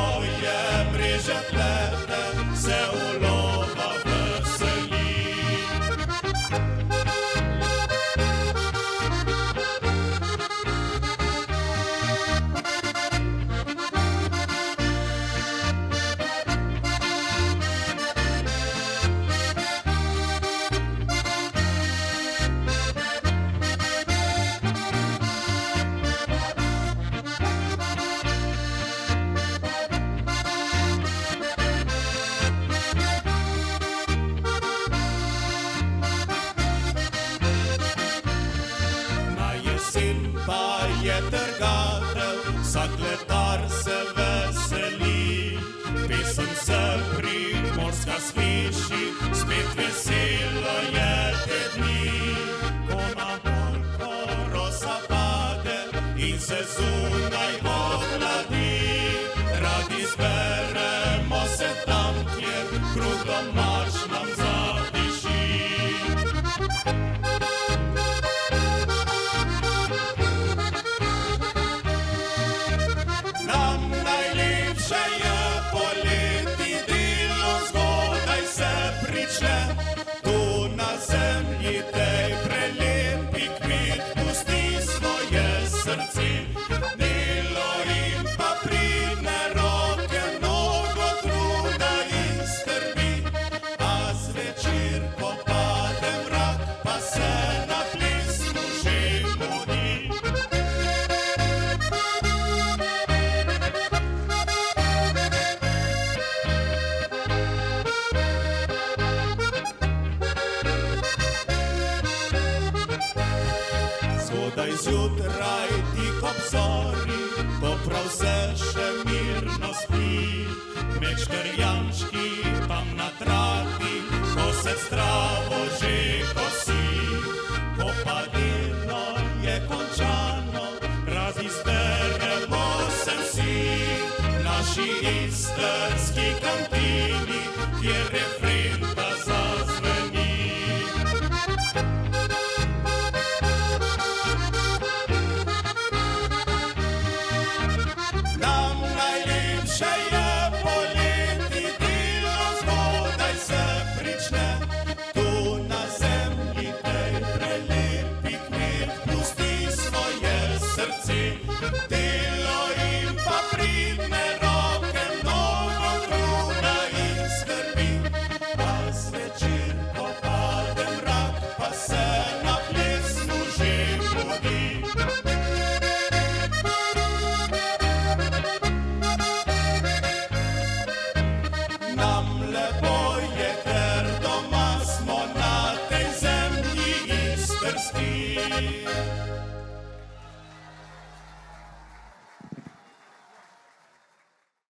своє мріже плете, все у лова веселі. Пає тергател, заклетар се веселі, пісен се приморська свіші, спит весіло єте дні. Кона морко роса паде, і зезуна й огладі, радість беремо се там, к'єр кругом марш нам запиші. Tu na zemlji tej prelipi kвіт, пусти своє серце. Нило їм попріне роки, много труда і скарбі, а з вечір попаде мрак, пасе на плісну жимуді. Згода й зютра й ті кобзорі, поправ все ще мирно спі. Меч тер'яншки там на траті, косець траво жи косі. Попадino je končano, razi zberemo se vsi, naši isterski kantini, kjer refren pa zazveni. Nam najlepše je poleti, dilo zgodaj se prične, tu na zemlji tej prelepi kmet, pusti svoje srce. Delo jim pa pridne roke, mnogo truda in skrbi, pa zvečer popade mrak, pa se na plesnu že budi. Nam lepo je, ker doma smo na tej zemlji istrski.